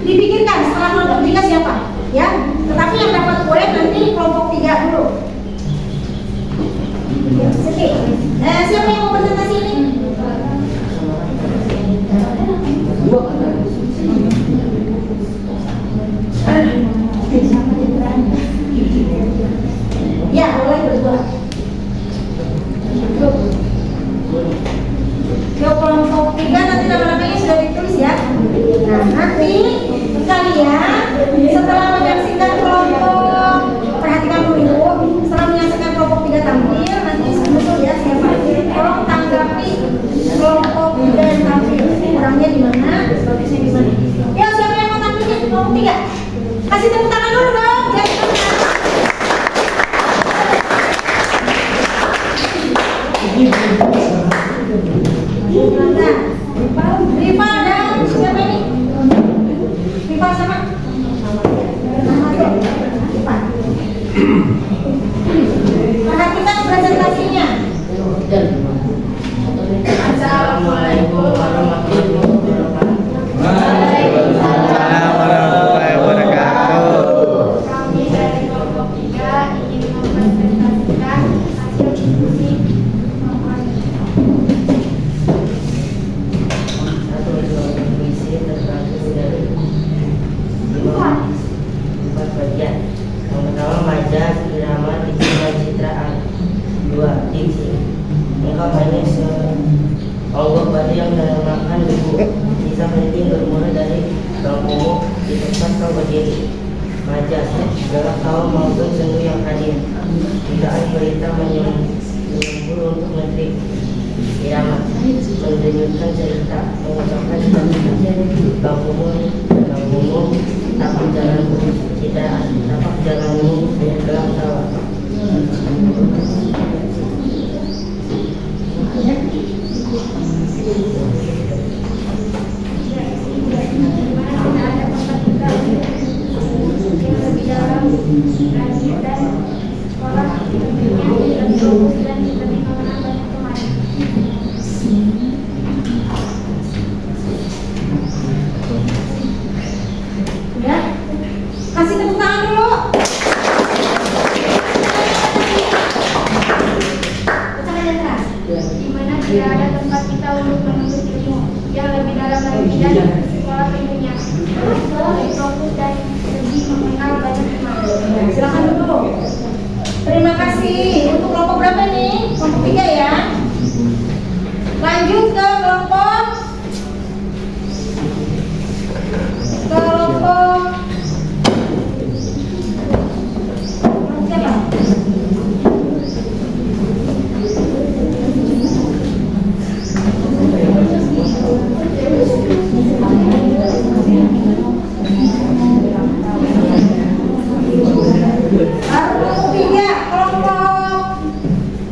[SPEAKER 3] dipikirkan setelah kelompok 3 siapa? Ya, tetapi yang dapat kue nanti kelompok 3 dulu. Oke. Siapa yang mau presentasi ini? Ya, boleh berdua. Yuk, kelompok 3 nanti nama-namanya sudah ditulis ya. Nah, nanti kalian setelah menyaksikan kelompok, perhatikan dulu, setelah menyaksikan kelompok 3 tampil, nanti betul ya siapa. Tolong tanggapi kelompok 3 yang tampil. Kurangnya di mana? Bagusnya di mana? Ya, siapa yang mau tampil kelompok 3? Kasih tepuk tangan dulu dong. Riva dan siapa ini? Riva sama? Perhatikan presentasinya.
[SPEAKER 1] Assalamualaikum warahmatullahi wabarakatuh.
[SPEAKER 4] Waalaikumsalam warahmatullahi wabarakatuh.
[SPEAKER 2] Kami dari kelompok 3 ingin mempresentasikan hasil diskusi
[SPEAKER 1] Puisi terbagi dari 4 bagian. Yang pertama, majas, irama, diksi, berita menyembur untuk menteri kiamat, menunjukkan cerita, mengucapkan Bang umum, tapak jalanmu tidak, tapak jalanmu dalam tawa.
[SPEAKER 3] Udah? Kasih tepuk tangan dulu. Ucapkan yang keras.
[SPEAKER 2] Di mana tidak ada tempat kita untuk menuntut ilmu yang lebih dalam lagi dan sekolah tentunya lebih fokus dan lebih mengenal banyak teman.
[SPEAKER 3] Silakan dulu. Terima kasih. Untuk kelompok berapa nih? Kelompok 3 ya. Lanjut ke kelompok siapa? Kelompok 3, kelompok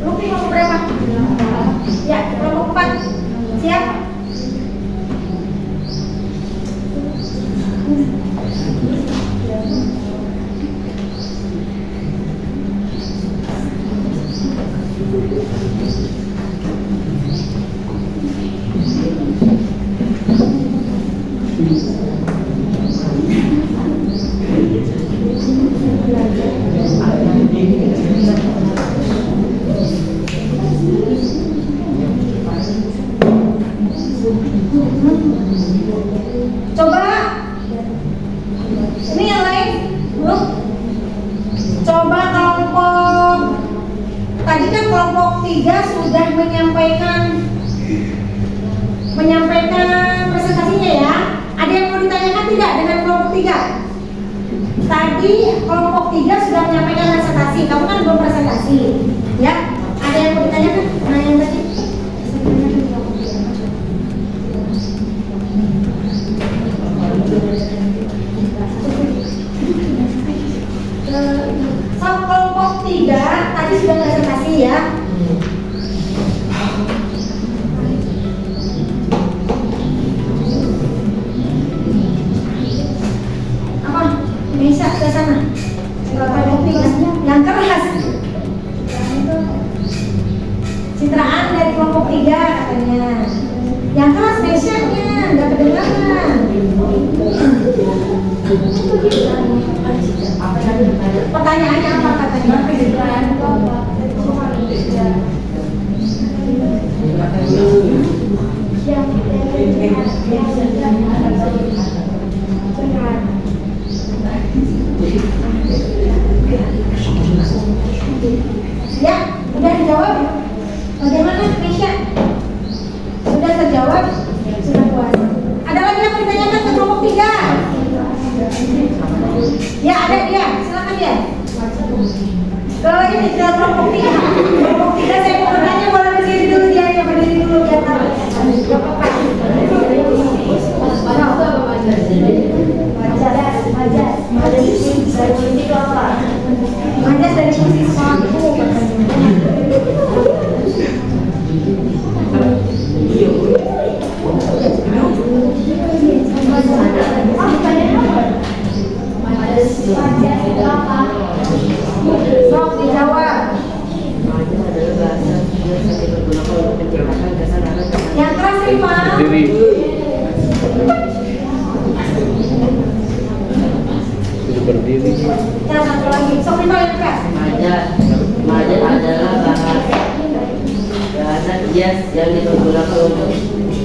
[SPEAKER 3] Lupi kelompok berapa? Ya, kelompok 4. Siap? Coba ini yang lain, belum? Coba kelompok tadi kan kelompok 3 sudah menyampaikan presentasinya ya. Ada yang mau ditanyakan tidak dengan kelompok 3? Tadi kelompok 3 sudah menyampaikan presentasi, kamu kan belum presentasi, ya? Ada yang mau ditanyakan? Nah yang tadi. Kelompok 3 tadi sudah presentasi ya. Apa? Bisa ke sana. Kelompok 3 yang keras. Citraan dari kelompok 3 katanya. Yang keras Nesha-nya, nggak kedengaran. Pertanyaannya apa katanya? Ya, udah dijawab. Bagaimana Nesha? Sudah terjawab? Sudah puas. Ada lagi yang mau ditanyakan ke kelompok 3? Ya ada dia, silakan dia. Kalau ini tidak kelompok 3, kelompok 3 saya mau bertanya, boleh berdiri dulu dia, ya berdiri dulu biar tahu. Gak apa-apa. Majas dari kursi sekolahku. Sok dijawab. Yang keras Rifa.
[SPEAKER 4] Berdiri.
[SPEAKER 3] Yang satu lagi. Sok Rifa yang keras.
[SPEAKER 1] Majas adalah bahasa hias yang digunakan untuk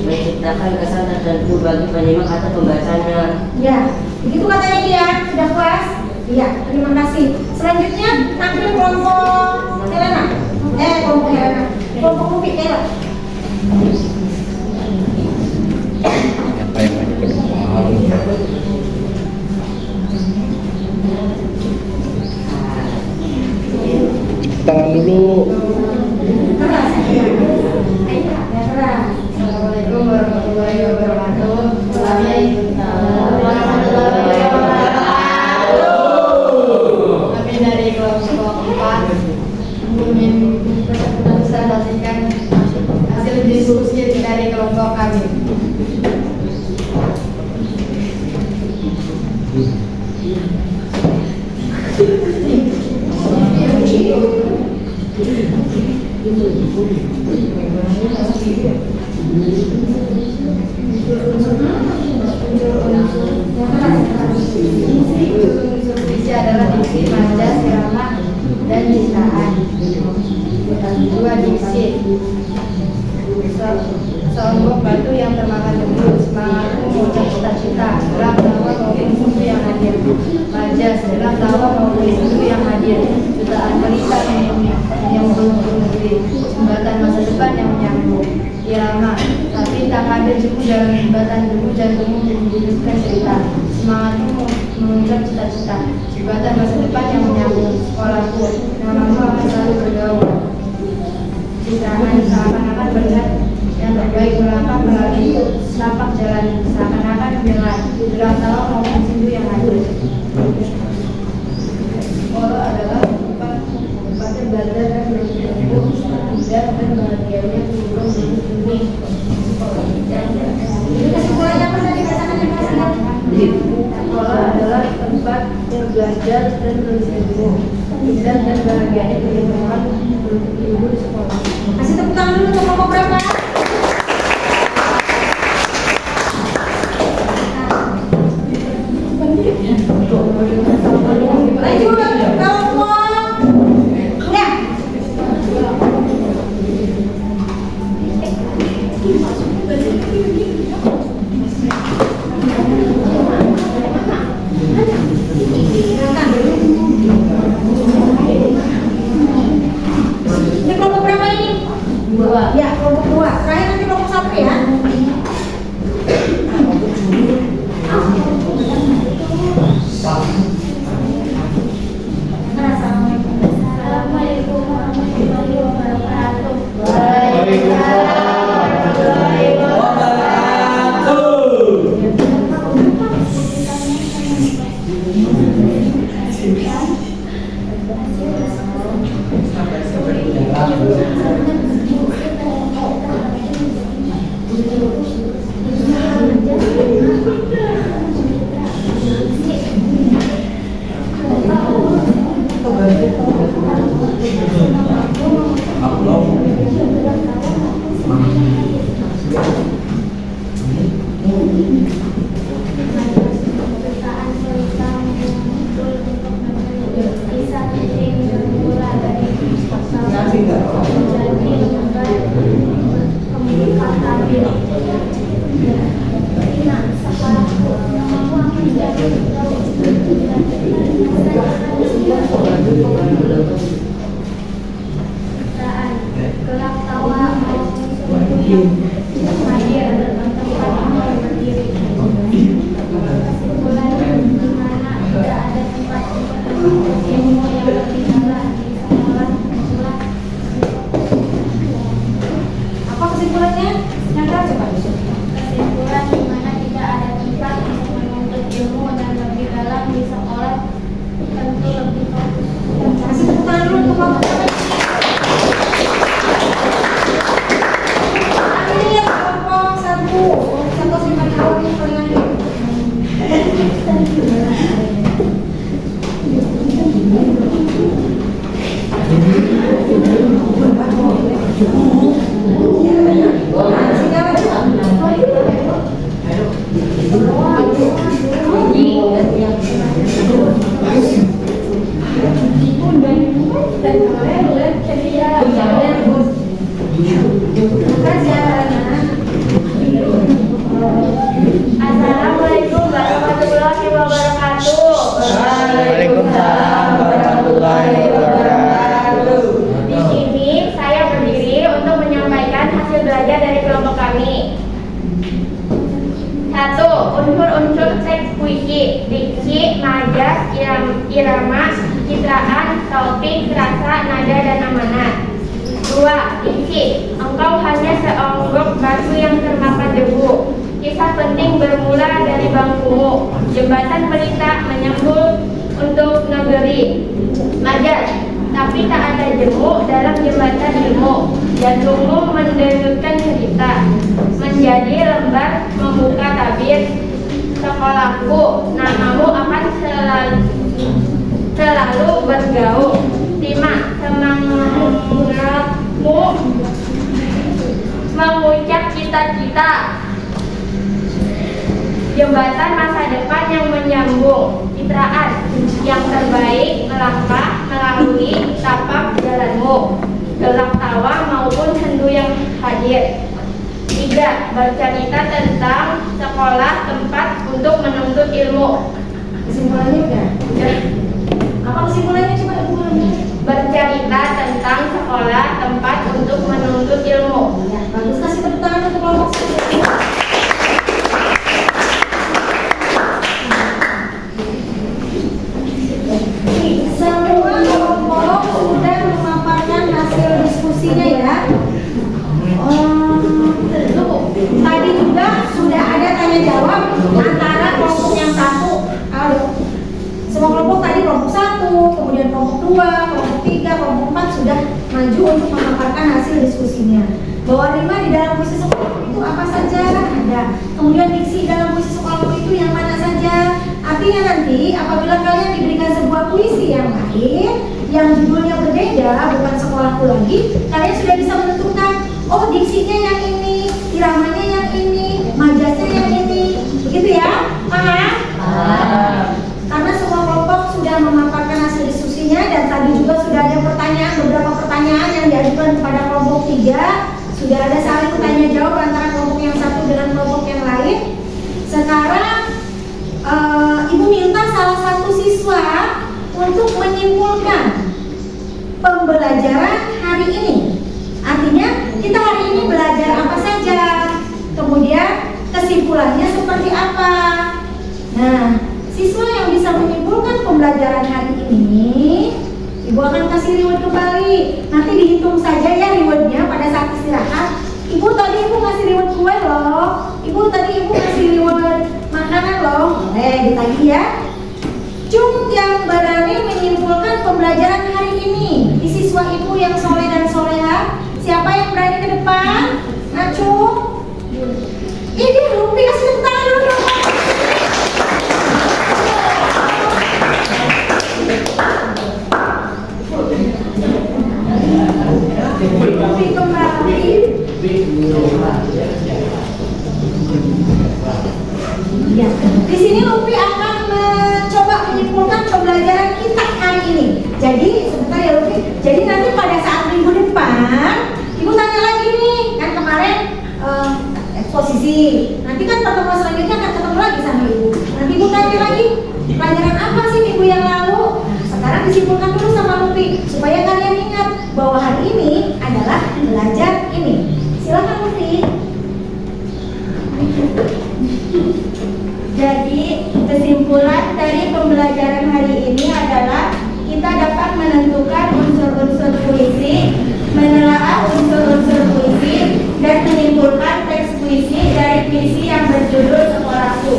[SPEAKER 1] menciptakan kesan tertentu bagi penyimak atau pembacanya.
[SPEAKER 3] Ya, begitu katanya dia. Sudah puas? Iya, terima kasih. Selanjutnya tampil kelompok Helena. Kelompok Helena. Kelompok Lupi Helena.
[SPEAKER 4] Apa yang maju ke depan? Tangan dulu.
[SPEAKER 1] dulu.
[SPEAKER 3] Keras ya. Ya keras.
[SPEAKER 2] Assalamualaikum warahmatullahi wabarakatuh. Kami dari kelompok 4 ingin presentasikan hasil diskusi dari kelompok kami. Unsur visi adalah diksi, majas, irama, dan citraan. Dua diksi. Seonggok batu yang termakan debu, semangatku mengucap cita-cita, gerak tawa maupun sungguh yang hadir. Majas, gerak tawa maupun sungguh yang hadir. Jutaan pelita yang belum negeri, jembatan masa depan yang menyambung. Irama, tapi tak hadir jemu dalam jembatan debu jantungmu menghidupkan cerita. Semangatmu mengucap cita-cita, jembatan masa depan yang menyambung. Sekolahku, namamu akan selalu bergaul. Citraan seakan-akan melihat yang terbaik melangkah melalui setapak jalan, seakan-akan mendengar gerak tawa maupun sendu yang hadir. Sekolah adalah tempatnya belajar dan bertumbuh, tidak dan bahagianya belum ini.
[SPEAKER 3] Kesimpulannya apa tadi katakan yang pasangan?
[SPEAKER 2] Sekolah adalah tempat belajar dan bertumbuh, tidak dan bahagianya belum bertumbuh di sekolah.
[SPEAKER 3] Kasih tepuk tangan dulu untuk kelompok berapa? Lanjut kelompok ya. Ini kelompok berapa ini?
[SPEAKER 2] Dua.
[SPEAKER 3] Ya, kelompok 2. Terakhir nanti kelompok 1 ya.
[SPEAKER 2] Assalamualaikum warahmatullahi wabarakatuh. Gelap tawa maupun sungguh hadir dalam tempat mau berdiri. Kesimpulannya di mana tidak ada tempat ilmu yang ketinggalan di sekolah.
[SPEAKER 3] Apa kesimpulannya? Nyata coba.
[SPEAKER 2] Kesimpulan di mana tidak ada tempat untuk menuntut ilmu dan lebih dalam di sekolah, tentu lebih fokus.
[SPEAKER 3] Kasih tepuk tangan dulu untuk kelompok berapa? Ini ya kelompok 1. Satu simpan awal ini paling akhir.
[SPEAKER 2] Assalamualaikum warahmatullahi wabarakatuh.
[SPEAKER 4] Waalaikumsalam warahmatullahi wabarakatuh.
[SPEAKER 2] Di sini saya berdiri untuk menyampaikan hasil belajar dari kelompok kami. 1. Unsur-unsur teks puisi, diksi, majas, irama, citra
[SPEAKER 5] pencitraan, topik, rasa, nada, dan amanat. 2. Diksi. Engkau hanya seonggok batu yang termakan debu. Kisah penting bermula dari bangkumu. Jembatan pelita menyembul untuk negeri. Majas. Tapi tak ada jemu dalam jembatan ilmu. Jantungmu mendengungkan cerita. Menjadi lembar membuka tabir. Sekolahku, namamu akan selalu bergaul. 5. Semangatmu mengucap cita-cita. Jembatan masa depan yang menyambung. Citraan yang terbaik melangkah melalui tapak jalanmu. Gelak tawa maupun sendu yang hadir. 3. Bercerita tentang sekolah tempat untuk menuntut ilmu.
[SPEAKER 3] Kesimpulannya udah? Apa kesimpulannya? Coba ibu ulangi.
[SPEAKER 5] Bercerita tentang sekolah tempat untuk menuntut ilmu.
[SPEAKER 3] Ya, bagus, kasih tepuk tangan untuk kelompok satu. Semua kelompok sudah memaparkan hasil diskusinya ya. Tadi juga sudah ada tanya jawab antara kelompok yang satu. Semua kelompok tadi kelompok 1, kemudian kelompok 2, kelompok 3, kelompok 4 sudah maju untuk memaparkan hasil diskusinya. Bahwa rima di dalam puisi sekolahku itu apa saja ada. Kemudian diksi dalam puisi sekolahku itu yang mana saja. Artinya nanti apabila kalian diberikan sebuah puisi yang lain yang judulnya berbeda, bukan sekolahku lagi, kalian sudah bisa menentukan, oh diksinya yang ini, iramanya yang ini, majasnya yang ini, begitu ya? Paham? Karena semua kelompok sudah memaparkan hasil diskusinya dan tadi juga sudah ada pertanyaan, beberapa pertanyaan yang diajukan kepada kelompok 3. Sudah ada saling tanya jawab antara kelompok yang satu dengan kelompok yang lain. Sekarang Ibu minta salah satu siswa untuk menyimpulkan pembelajaran hari ini. Artinya kita hari ini belajar apa saja, kemudian kesimpulannya seperti apa. Nah, siswa yang bisa menyimpulkan pembelajaran hari ini, Ibu akan kasih reward kembali. Nanti dihitung saja ya rewardnya pada saat istirahat. Ibu tadi Ibu ngasih reward kue loh. Ibu tadi Ibu ngasih reward makanan loh. Ditagih ya. Cung yang berani menyimpulkan pembelajaran hari ini. Di siswa Ibu yang soleh dan soleha, siapa yang berani ke depan? Nah, Cung. Ini Rupi kasih tepuk tangan dulu dong. Rupi kembali. Ya, di sini Lupi akan mencoba menyimpulkan pembelajaran kita hari ini. Jadi sebentar ya Lupi. Jadi nanti pada saat minggu depan, Ibu tanya lagi nih, kan kemarin eksposisi. Nanti kan pertemuan selanjutnya akan ketemu lagi sama Ibu. Nanti Ibu tanya lagi, pelajaran apa sih minggu yang lalu? Sekarang disimpulkan dulu sama Lupi supaya kalian ingat bahwa hari ini adalah belajar ini. Silakan Lupi.
[SPEAKER 5] Jadi, kesimpulan dari pembelajaran hari ini adalah kita dapat menentukan unsur-unsur puisi, menelaah unsur-unsur puisi, dan menyimpulkan teks puisi dari puisi yang berjudul Sekolahku.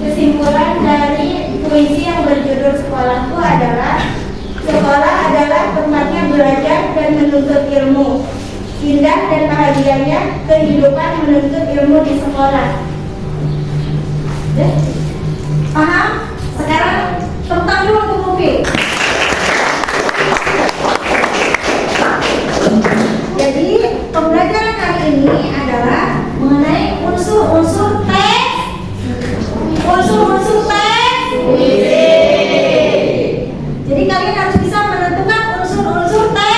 [SPEAKER 5] Kesimpulan dari puisi yang berjudul Sekolahku adalah sekolah adalah tempatnya belajar dan menuntut ilmu. Indah dan bahagianya kehidupan menuntut ilmu di sekolah.
[SPEAKER 3] Paham? Sekarang tentang dulu untuk Lupi. Jadi pembelajaran hari ini adalah mengenai unsur-unsur teks. Unsur-unsur teks. Jadi kalian harus bisa menentukan unsur-unsur teks.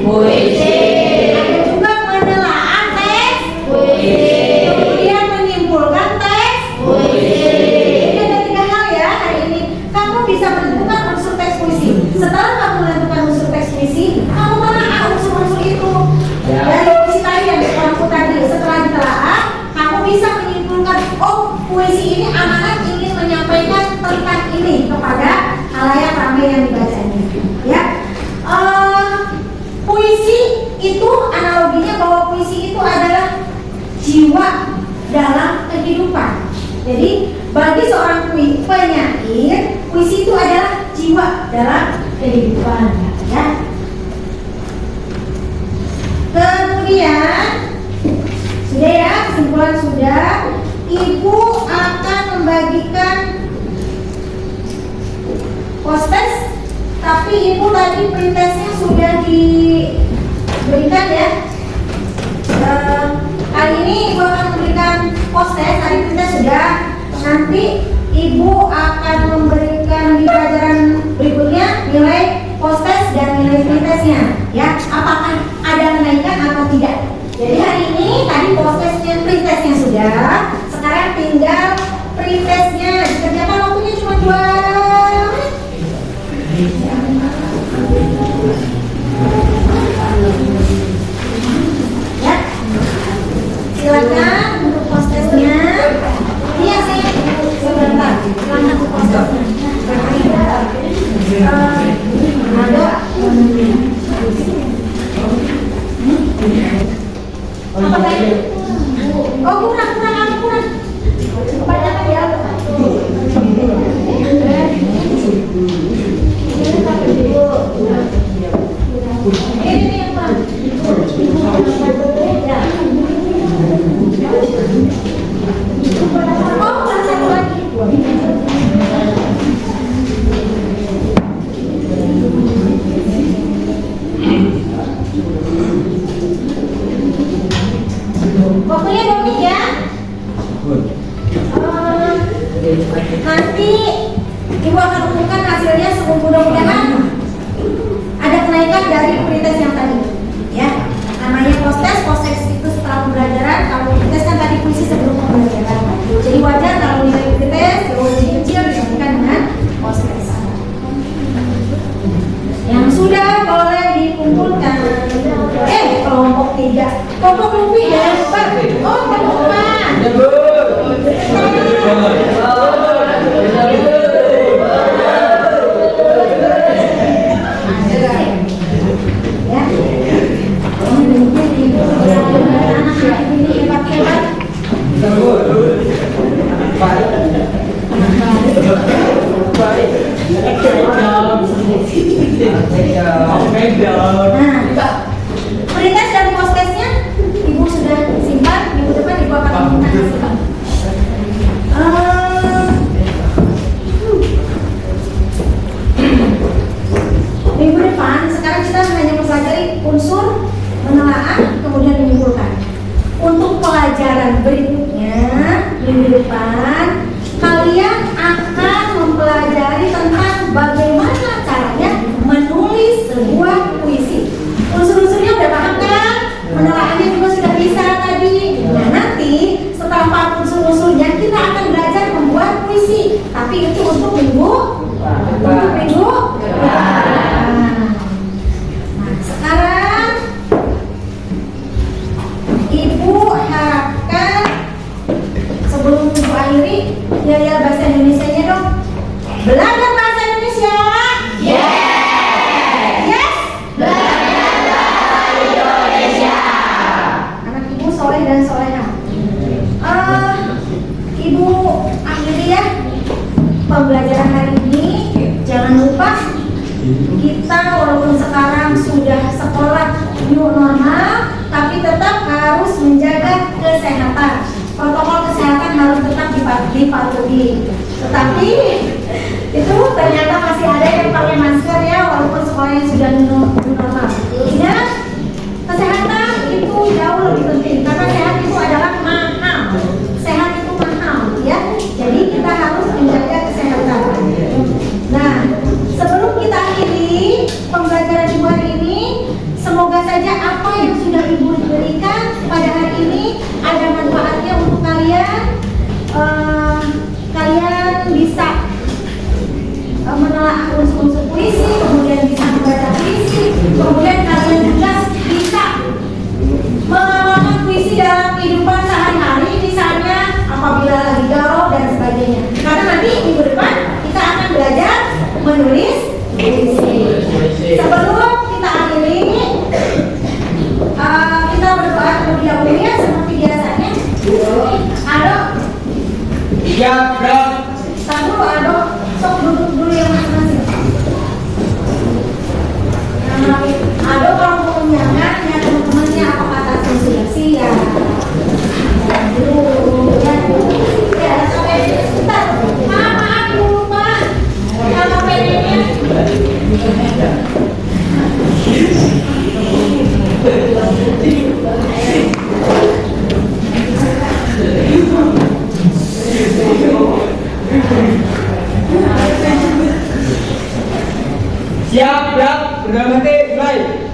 [SPEAKER 3] Ada juga menelaah teks. Kemudian menyimpulkan teks. membagikan postes, tapi ibu tadi printesnya sudah diberikan ya. Kali ini ibu akan memberikan postes, tadi printesnya sudah. Nanti ibu akan memberikan di pelajaran berikutnya nilai postes dan nilai printesnya ya, apakah ada kenaikan atau tidak. Jadi hari ini tadi postesnya, printesnya sudah, sekarang tinggal printesnya. Dikerjakan waktunya cuma 2 menit. Ya, silakan untuk postesnya. Iya sih, sebentar. Silakan untuk postesnya. Ada. Apa tadi? Oh kurang. Kebanyakan ya. Ini yang kurang. Oh kurang satu lagi. Pokoknya domik ya. Nanti ibu akan umumkan hasilnya. Mudah-mudahan ada kenaikan dari prioritas yang tadi. Ya, namanya postes itu setelah pembelajaran. Kalau prioritas kan tadi puisi sebelum pembelajaran. Jadi wajar kalau nilai prioritas jauh lebih kecil dibandingkan dengan postes. Yang sudah boleh dikumpulkan. Kelompok 3. Kelompok lebih ya, Pak. Oh, kelompok 4. Prioritas dan postesnya ibu sudah simpan. Minggu depan ibu akan minta. Minggu depan sekarang kita hanya mempelajari unsur, menelaah, kemudian menyimpulkan. Untuk pelajaran berikutnya minggu depan kalian akan mempelajari tentang bagaimana caranya menulis sebuah puisi. Unsur-unsurnya udah paham kan? Menelaahnya juga sudah bisa tadi. Nah nanti setelah paham unsur-unsurnya kita akan belajar membuat puisi. Tapi itu untuk minggu. Nah sekarang ibu harapkan sebelum ibu akhiri ya bahasa Indonesianya dong. Belajar bahasa Indonesia. Yes. Belajar bahasa Indonesia. Anak ibu soleh dan soleha. Ibu akhiri ya pembelajaran hari ini. Jangan lupa kita walaupun sekarang sudah sekolah new normal, tapi tetap harus menjaga kesehatan. Protokol kesehatan harus tetap dipatuhi. Tetapi itu ternyata masih ada yang pakai masker ya, walaupun sekolahnya sudah new normal. Ingat, kesehatan itu jauh lebih penting karena sehat itu adalah mahal. Sehat itu mahal ya. Jadi kita harus menjaga kesehatan. Nah, sebelum kita akhiri pembelajaran ibu hari ini, semoga saja apa yang sudah ibu berikan pada hari ini ada manfaatnya untuk kalian. Kalian bisa menelaah unsur-unsur puisi, kemudian bisa membaca puisi, kemudian kalian juga bisa mengamalkan puisi dalam kehidupan sehari-hari, misalnya apabila lagi galau dan sebagainya. Karena nanti minggu depan kita akan belajar menulis puisi. Sebelum kita akhiri, kita berdoa terlebih dahulu ya seperti biasanya. Adok.
[SPEAKER 4] Iya, Dok.
[SPEAKER 3] Satu adok, sok duduk dulu yang masing-masing. Adok
[SPEAKER 4] lain.